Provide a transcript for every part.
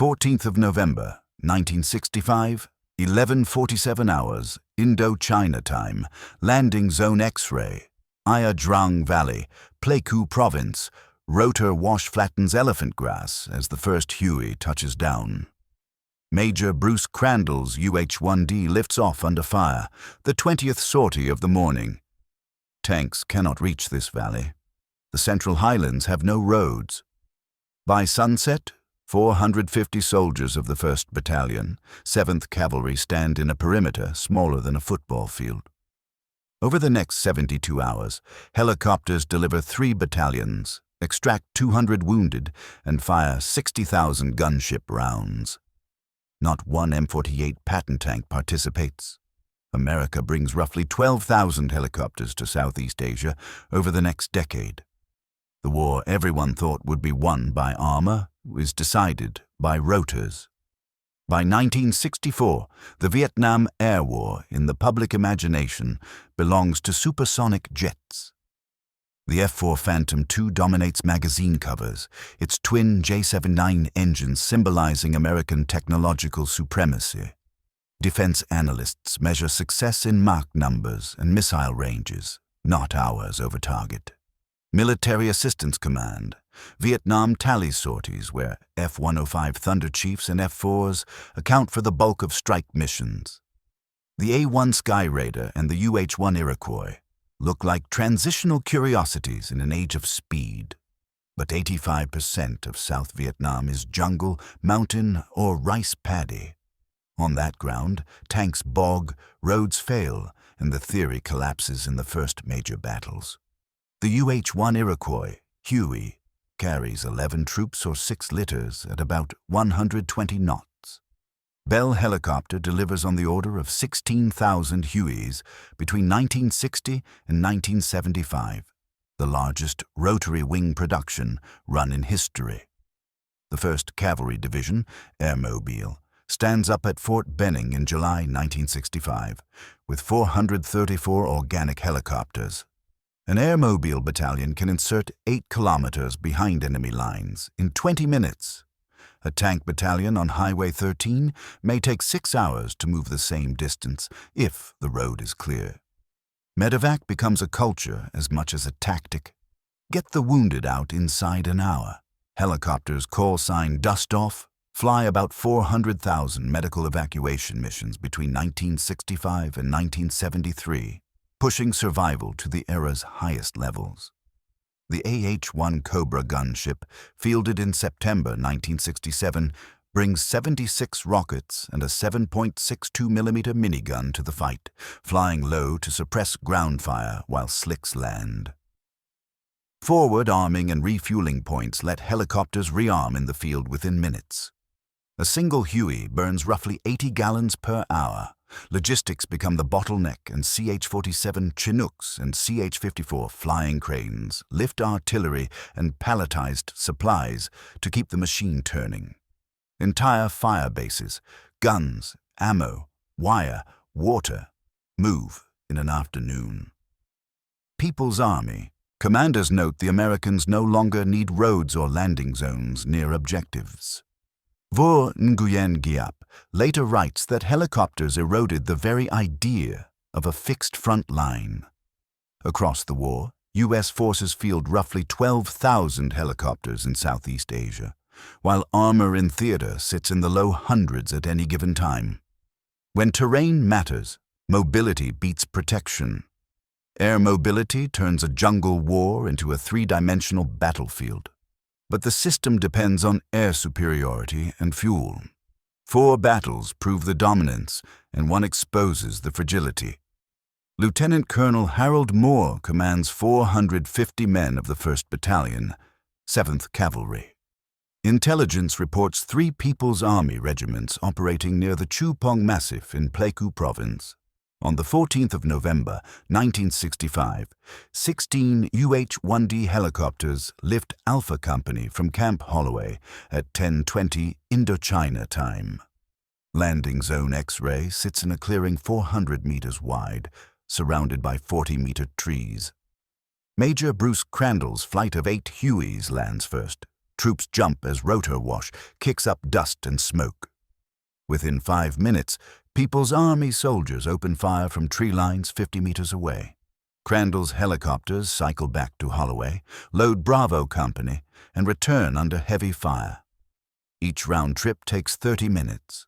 14th of November, 1965, 11:47 hours, Indo-China time, landing zone X-ray, Ayadrang Valley, Pleiku Province, rotor wash flattens elephant grass as the first Huey touches down. Major Bruce Crandall's UH-1D lifts off under fire, the 20th sortie of the morning. Tanks cannot reach this valley. The Central Highlands have no roads. By sunset, 450 soldiers of the 1st Battalion, 7th Cavalry stand in a perimeter smaller than a football field. Over the next 72 hours, helicopters deliver 3 battalions, extract 200 wounded, and fire 60,000 gunship rounds. Not one M48 Patton tank participates. America brings roughly 12,000 helicopters to Southeast Asia over the next decade. The war everyone thought would be won by armor is decided by rotors. By 1964, the Vietnam Air War in the public imagination belongs to supersonic jets. The F-4 Phantom II dominates magazine covers, its twin J-79 engines symbolizing American technological supremacy. Defense analysts measure success in Mach numbers and missile ranges, not hours over target. Military Assistance Command, Vietnam tally sorties where F-105 Thunder Chiefs and F-4s account for the bulk of strike missions. The A-1 Sky Raider and the UH-1 Iroquois look like transitional curiosities in an age of speed. But 85% of South Vietnam is jungle, mountain, or rice paddy. On that ground, tanks bog, roads fail, and the theory collapses in the first major battles. The UH-1 Iroquois, Huey, carries 11 troops or 6 litters at about 120 knots. Bell Helicopter delivers on the order of 16,000 Hueys between 1960 and 1975, the largest rotary wing production run in history. The 1st Cavalry Division, Airmobile, stands up at Fort Benning in July 1965 with 434 organic helicopters. An airmobile battalion can insert 8 kilometers behind enemy lines in 20 minutes. A tank battalion on Highway 13 may take 6 hours to move the same distance if the road is clear. Medevac becomes a culture as much as a tactic. Get the wounded out inside an hour. Helicopters call sign Dust Off fly about 400,000 medical evacuation missions between 1965 and 1973. Pushing survival to the era's highest levels. The AH-1 Cobra gunship, fielded in September 1967, brings 76 rockets and a 7.62mm minigun to the fight, flying low to suppress ground fire while slicks land. Forward arming and refueling points let helicopters rearm in the field within minutes. A single Huey burns roughly 80 gallons per hour. Logistics become the bottleneck, and CH-47 Chinooks and CH-54 flying cranes lift artillery and palletized supplies to keep the machine turning. Entire fire bases, guns, ammo, wire, water, move in an afternoon. People's Army. Commanders note the Americans no longer need roads or landing zones near objectives. Vo Nguyen Giap later writes that helicopters eroded the very idea of a fixed front line. Across the war, U.S. forces field roughly 12,000 helicopters in Southeast Asia, while armor in theater sits in the low hundreds at any given time. When terrain matters, mobility beats protection. Air mobility turns a jungle war into a 3-dimensional battlefield. But the system depends on air superiority and fuel. 4 battles prove the dominance, and one exposes the fragility. Lieutenant Colonel Harold Moore commands 450 men of the 1st Battalion, 7th Cavalry. Intelligence reports 3 People's Army regiments operating near the Chupong Massif in Pleiku Province. On the 14th of November, 1965, 16 UH-1D helicopters lift Alpha Company from Camp Holloway at 10:20 Indochina time. Landing Zone X-ray sits in a clearing 400 meters wide, surrounded by 40-meter trees. Major Bruce Crandall's flight of 8 Hueys lands first, Troops jump as rotor wash kicks up dust and smoke. Within 5 minutes, People's Army soldiers open fire from tree lines 50 meters away. Crandall's helicopters cycle back to Holloway, load Bravo Company, and return under heavy fire. Each round trip takes 30 minutes.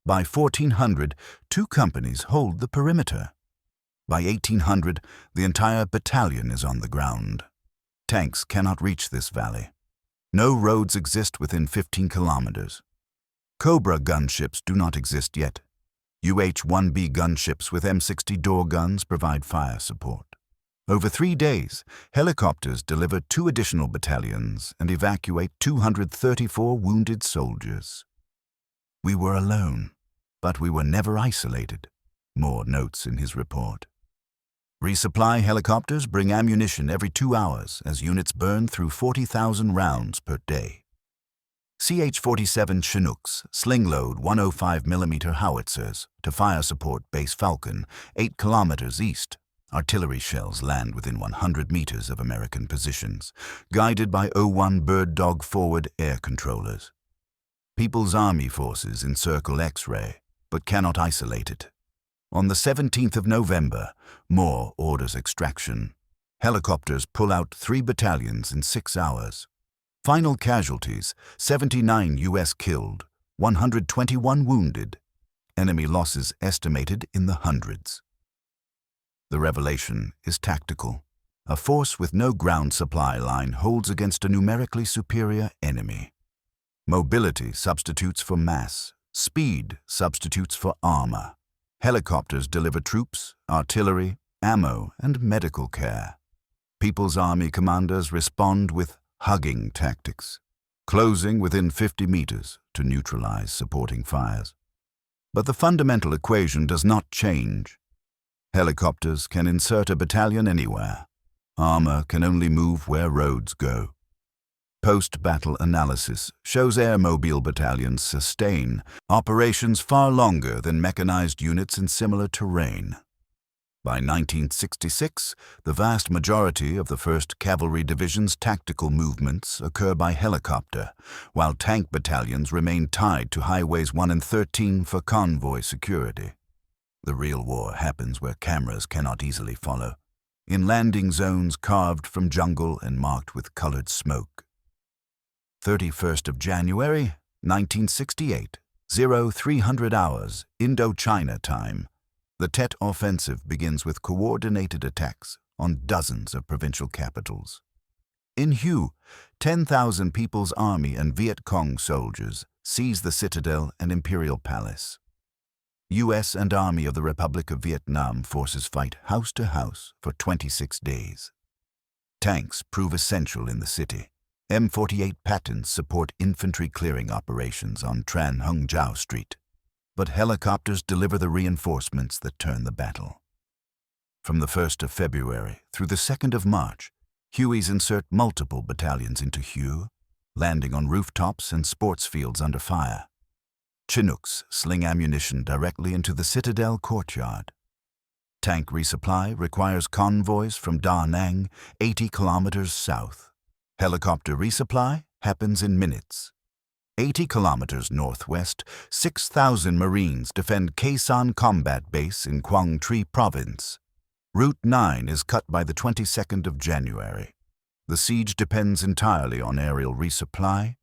By 1400, 2 companies hold the perimeter. By 1800, the entire battalion is on the ground. Tanks cannot reach this valley. No roads exist within 15 kilometers. Cobra gunships do not exist yet. UH-1B gunships with M60 door guns provide fire support. Over 3 days, helicopters deliver 2 additional battalions and evacuate 234 wounded soldiers. We were alone, but we were never isolated, Moore notes in his report. Resupply helicopters bring ammunition every 2 hours as units burn through 40,000 rounds per day. CH-47 Chinooks sling-load 105mm howitzers to fire support Base Falcon, 8 kilometers east. Artillery shells land within 100 meters of American positions, guided by O-1 Bird Dog forward air controllers. People's Army forces encircle X-ray, but cannot isolate it. On the 17th of November, Moore orders extraction. Helicopters pull out 3 battalions in 6 hours. Final casualties, 79 U.S. killed, 121 wounded. Enemy losses estimated in the hundreds. The revelation is tactical. A force with no ground supply line holds against a numerically superior enemy. Mobility substitutes for mass. Speed substitutes for armor. Helicopters deliver troops, artillery, ammo, and medical care. People's Army commanders respond with hugging tactics, closing within 50 meters to neutralize supporting fires. But the fundamental equation does not change. Helicopters can insert a battalion anywhere. Armor can only move where roads go. Post-battle analysis shows airmobile battalions sustain operations far longer than mechanized units in similar terrain. By 1966, the vast majority of the 1st Cavalry Division's tactical movements occur by helicopter, while tank battalions remain tied to Highways 1 and 13 for convoy security. The real war happens where cameras cannot easily follow, in landing zones carved from jungle and marked with colored smoke. 31st of January, 1968, 0300 hours, Indochina time. The Tet Offensive begins with coordinated attacks on dozens of provincial capitals. In Hue, 10,000 People's Army and Viet Cong soldiers seize the Citadel and Imperial Palace. U.S. and Army of the Republic of Vietnam forces fight house to house for 26 days. Tanks prove essential in the city. M48 Pattons support infantry clearing operations on Tran Hung Jiao Street, but helicopters deliver the reinforcements that turn the battle. From the 1st of February through the 2nd of March, Hueys insert multiple battalions into Hue, landing on rooftops and sports fields under fire. Chinooks sling ammunition directly into the Citadel courtyard. Tank resupply requires convoys from Da Nang, 80 kilometers south. Helicopter resupply happens in minutes. 80 kilometers northwest, 6,000 Marines defend Kaisan Combat Base in Quang Tri Province. Route 9 is cut by the 22nd of January. The siege depends entirely on aerial resupply.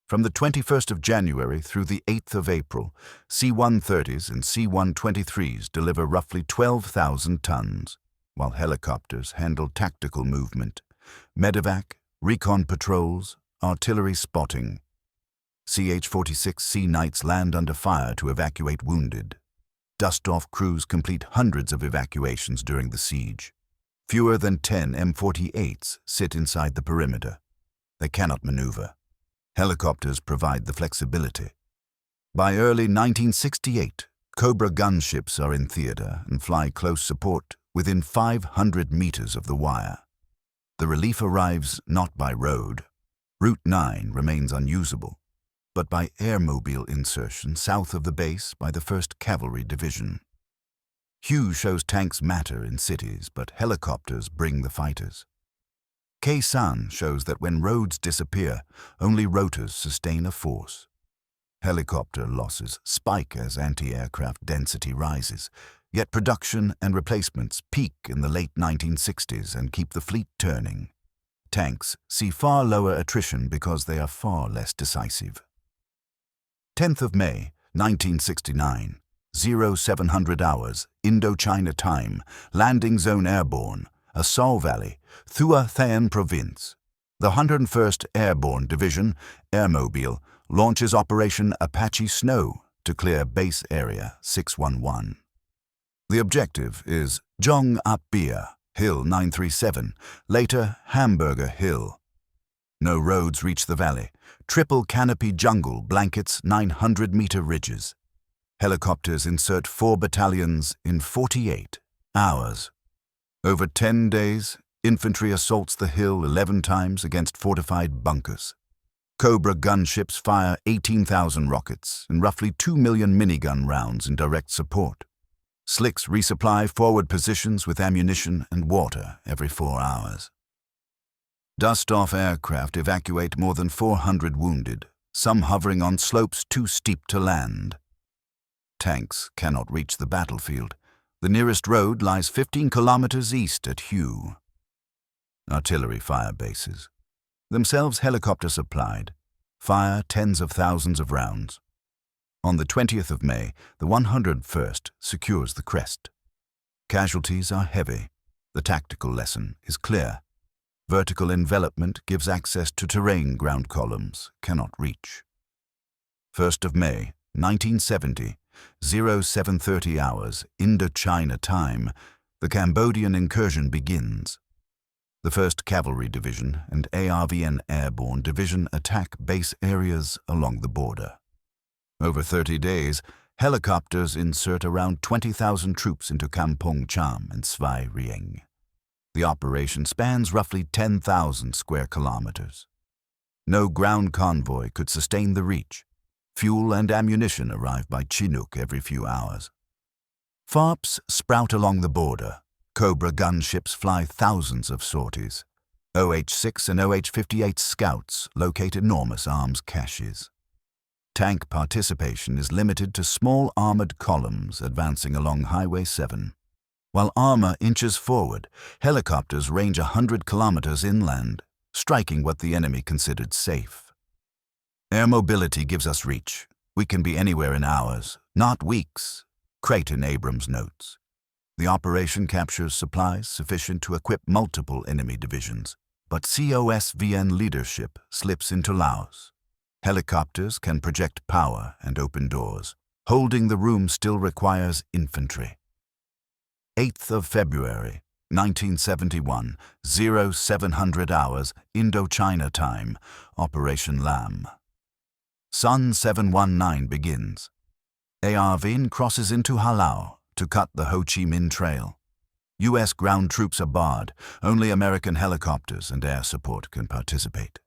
From the 21st of January through the 8th of April, C-130s and C-123s deliver roughly 12,000 tons, while helicopters handle tactical movement, medevac, recon patrols, artillery spotting. CH-46 Sea Knights land under fire to evacuate wounded. Dust-off crews complete hundreds of evacuations during the siege. Fewer than 10 M48s sit inside the perimeter. They cannot maneuver. Helicopters provide the flexibility. By early 1968, Cobra gunships are in theater and fly close support within 500 meters of the wire. The relief arrives not by road. Route 9 remains unusable, but by airmobile insertion south of the base by the 1st Cavalry Division. Hue shows tanks matter in cities, but helicopters bring the fighters. Keisan shows that when roads disappear, only rotors sustain a force. Helicopter losses spike as anti-aircraft density rises, yet production and replacements peak in the late 1960s and keep the fleet turning. Tanks see far lower attrition because they are far less decisive. 10th of May, 1969, 0700 hours, Indochina time, landing zone airborne, Assault Valley, Thua Thayan Province. The 101st Airborne Division, Airmobile, launches Operation Apache Snow to clear base area 611. The objective is Jong Apia, Hill 937, later Hamburger Hill. No roads reach the valley. Triple canopy jungle blankets 900-meter ridges. Helicopters insert 4 battalions in 48 hours. Over 10 days, infantry assaults the hill 11 times against fortified bunkers. Cobra gunships fire 18,000 rockets and roughly 2 million minigun rounds in direct support. Slicks resupply forward positions with ammunition and water every 4 hours. Dust-off aircraft evacuate more than 400 wounded, some hovering on slopes too steep to land. Tanks cannot reach the battlefield. The nearest road lies 15 kilometers east at Hue. Artillery fire bases. Themselves helicopter supplied, fire tens of thousands of rounds. On the 20th of May, the 101st secures the crest. Casualties are heavy. The tactical lesson is clear. Vertical envelopment gives access to terrain ground columns cannot reach. 1st of May, 1970, 0730 hours, Indochina time, the Cambodian incursion begins. The 1st Cavalry Division and ARVN Airborne Division attack base areas along the border. Over 30 days, helicopters insert around 20,000 troops into Kampong Cham and Svai Rieng. The operation spans roughly 10,000 square kilometers. No ground convoy could sustain the reach. Fuel and ammunition arrive by Chinook every few hours. FARPs sprout along the border. Cobra gunships fly thousands of sorties. OH-6 and OH-58 scouts locate enormous arms caches. Tank participation is limited to small armored columns advancing along Highway 7. While armor inches forward, helicopters range 100 kilometers inland, striking what the enemy considered safe. Air mobility gives us reach. We can be anywhere in hours, not weeks, Creighton Abrams notes. The operation captures supplies sufficient to equip multiple enemy divisions, but COSVN leadership slips into Laos. Helicopters can project power and open doors. Holding the room still requires infantry. 8th of February, 1971, 0700 hours, Indochina time, Operation Lam. Sun 719 begins. ARVN crosses into Halau to cut the Ho Chi Minh Trail. U.S. ground troops are barred. Only American helicopters and air support can participate.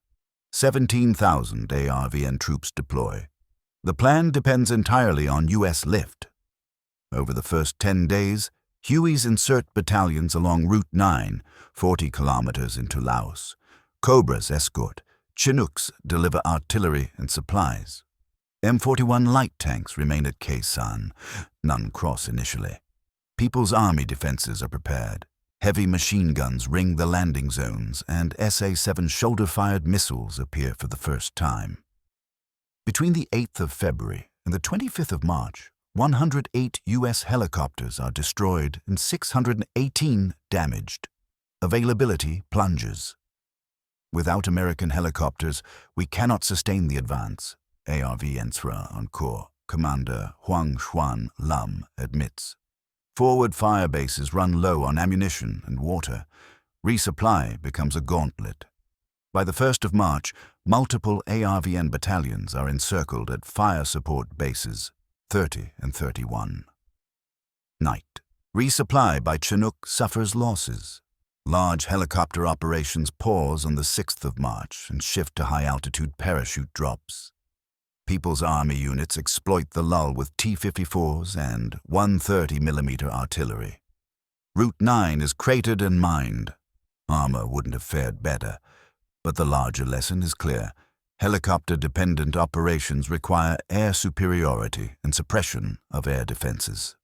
17,000 ARVN troops deploy. The plan depends entirely on U.S. lift. Over the first 10 days, Hueys insert battalions along Route 9, 40 kilometers into Laos. Cobras escort. Chinooks deliver artillery and supplies. M41 light tanks remain at Keisan. None cross initially. People's Army defenses are prepared. Heavy machine guns ring the landing zones, and SA-7 shoulder-fired missiles appear for the first time. Between the 8th of February and the 25th of March, 108 U.S. helicopters are destroyed and 618 damaged. Availability plunges. Without American helicopters, we cannot sustain the advance, ARVN on Corps Commander Huang Xuan Lam admits. Forward fire bases run low on ammunition and water. Resupply becomes a gauntlet. By the 1st of March, multiple ARVN battalions are encircled at fire support bases 30 and 31. Night. Resupply by Chinook suffers losses. Large helicopter operations pause on the 6th of March and shift to high-altitude parachute drops. People's Army units exploit the lull with T-54s and 130mm artillery. Route 9 is cratered and mined. Armor wouldn't have fared better, but the larger lesson is clear. Helicopter-dependent operations require air superiority and suppression of air defenses.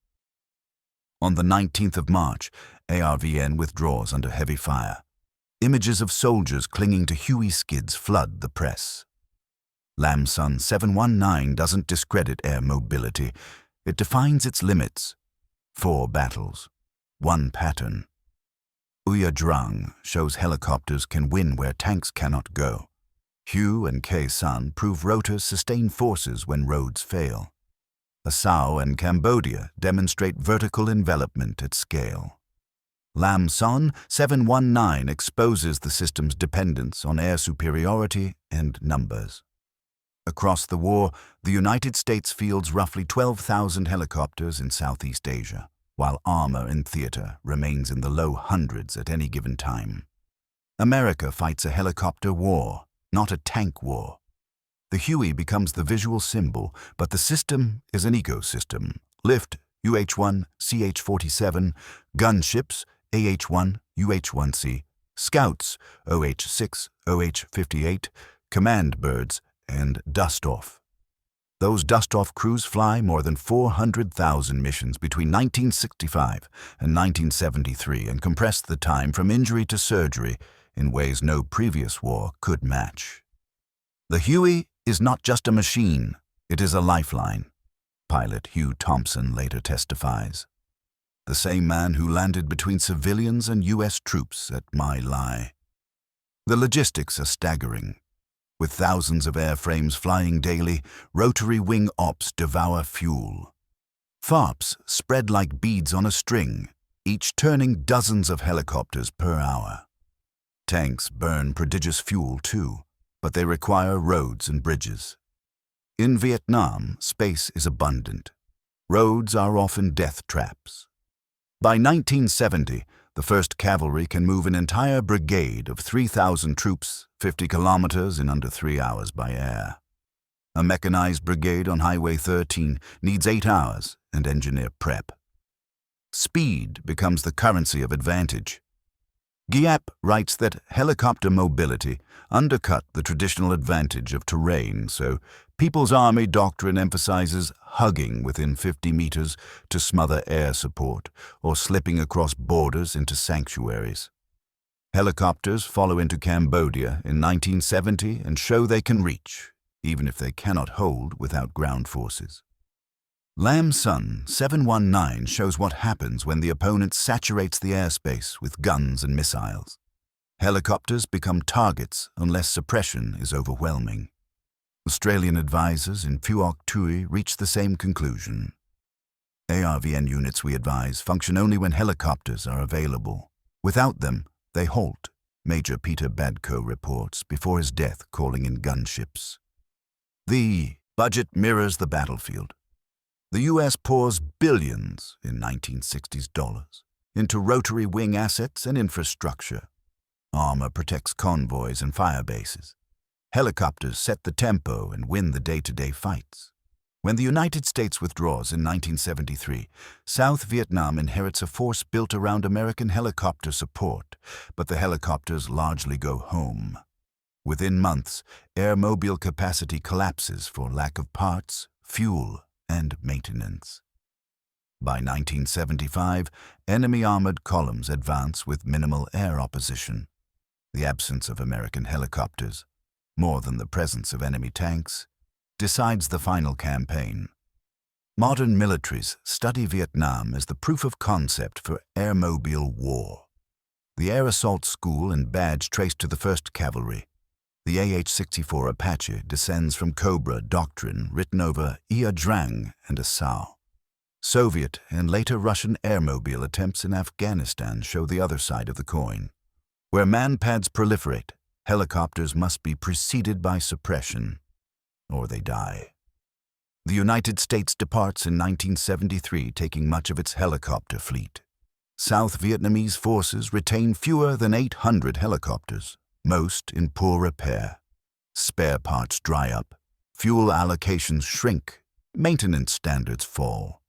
On the 19th of March, ARVN withdraws under heavy fire. Images of soldiers clinging to Huey skids flood the press. Lamson 719 doesn't discredit air mobility. It defines its limits. 4 battles, 1 pattern. Uyadrang shows helicopters can win where tanks cannot go. Hugh and Khe-san prove rotors sustain forces when roads fail. Assau and Cambodia demonstrate vertical envelopment at scale. Lamson 719 exposes the system's dependence on air superiority and numbers. Across the war, the United States fields roughly 12,000 helicopters in Southeast Asia, while armor in theater remains in the low hundreds at any given time. America fights a helicopter war, not a tank war. The Huey becomes the visual symbol, but the system is an ecosystem. Lift, UH-1, CH-47, gunships, AH-1, UH-1C, scouts, OH-6, OH-58, command birds, and dust-off. Those dust-off crews fly more than 400,000 missions between 1965 and 1973 and compressed the time from injury to surgery in ways no previous war could match. The Huey is not just a machine, it is a lifeline, pilot Hugh Thompson later testifies. The same man who landed between civilians and U.S. troops at My Lai. The logistics are staggering. With thousands of airframes flying daily, rotary wing ops devour fuel. FOPs spread like beads on a string, each turning dozens of helicopters per hour. Tanks burn prodigious fuel too, but they require roads and bridges. In Vietnam, space is abundant. Roads are often death traps. By 1970, the 1st Cavalry can move an entire brigade of 3,000 troops 50 kilometers in under 3 hours by air. A mechanized brigade on Highway 13 needs 8 hours and engineer prep. Speed becomes the currency of advantage. Giap writes that helicopter mobility undercut the traditional advantage of terrain, so People's Army doctrine emphasizes hugging within 50 meters to smother air support or slipping across borders into sanctuaries. Helicopters follow into Cambodia in 1970 and show they can reach, even if they cannot hold without ground forces. Lamson 719 shows what happens when the opponent saturates the airspace with guns and missiles. Helicopters become targets unless suppression is overwhelming. Australian advisors in Phuoc Tui reach the same conclusion. ARVN units, we advise, function only when helicopters are available. Without them, they halt, Major Peter Badko reports before his death, calling in gunships. The budget mirrors the battlefield. The U.S. pours billions in 1960s dollars into rotary wing assets and infrastructure. Armor protects convoys and fire bases. Helicopters set the tempo and win the day-to-day fights. When the United States withdraws in 1973, South Vietnam inherits a force built around American helicopter support, but the helicopters largely go home. Within months, airmobile capacity collapses for lack of parts, fuel, and maintenance. By 1975, enemy armored columns advance with minimal air opposition. The absence of American helicopters, more than the presence of enemy tanks, decides the final campaign. Modern militaries study Vietnam as the proof of concept for airmobile war. The Air Assault School and badge traced to the 1st Cavalry. The AH-64 Apache descends from Cobra doctrine written over Ia Drang and Assau. Soviet and later Russian airmobile attempts in Afghanistan show the other side of the coin. Where manpads proliferate, helicopters must be preceded by suppression, or they die. The United States departs in 1973, taking much of its helicopter fleet. South Vietnamese forces retain fewer than 800 helicopters, most in poor repair. Spare parts dry up, fuel allocations shrink, maintenance standards fall.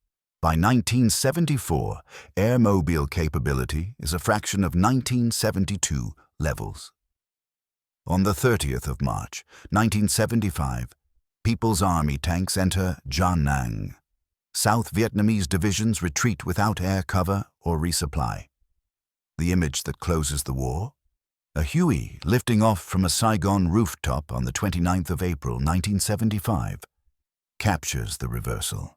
By 1974, airmobile capability is a fraction of 1972 levels. On the 30th of March, 1975, People's Army tanks enter Da Nang. South Vietnamese divisions retreat without air cover or resupply. The image that closes the war? A Huey lifting off from a Saigon rooftop on the 29th of April, 1975, captures the reversal.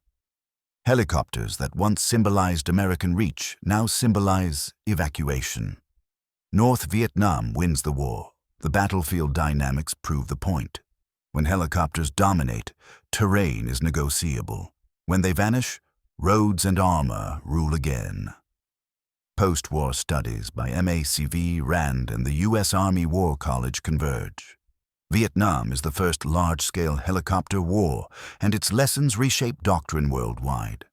Helicopters that once symbolized American reach now symbolize evacuation. North Vietnam wins the war. The battlefield dynamics prove the point. When helicopters dominate, terrain is negotiable. When they vanish, roads and armor rule again. Post-war studies by MACV, RAND, and the U.S. Army War College converge. Vietnam is the first large-scale helicopter war, and its lessons reshape doctrine worldwide.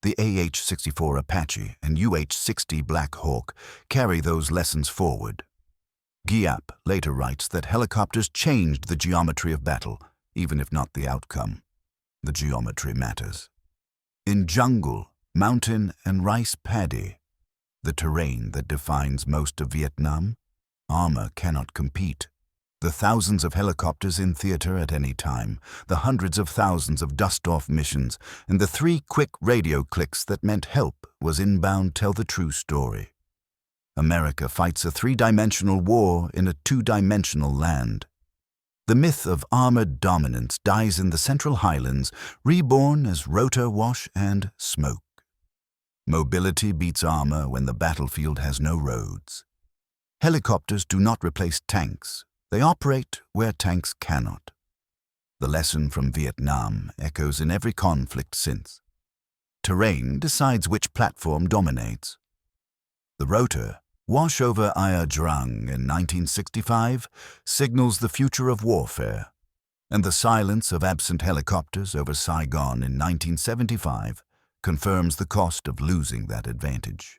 The AH-64 Apache and UH-60 Black Hawk carry those lessons forward. Giap later writes that helicopters changed the geometry of battle, even if not the outcome. The geometry matters. In jungle, mountain, and rice paddy, the terrain that defines most of Vietnam, armor cannot compete. The thousands of helicopters in theater at any time, the hundreds of thousands of dust-off missions, and the 3 quick radio clicks that meant help was inbound tell the true story. America fights a 3-dimensional war in a 2-dimensional land. The myth of armored dominance dies in the Central Highlands, reborn as rotor wash and smoke. Mobility beats armor when the battlefield has no roads. Helicopters do not replace tanks. They operate where tanks cannot. The lesson from Vietnam echoes in every conflict since. Terrain decides which platform dominates. The rotor, wash over Ia Drang in 1965, signals the future of warfare, and the silence of absent helicopters over Saigon in 1975 confirms the cost of losing that advantage.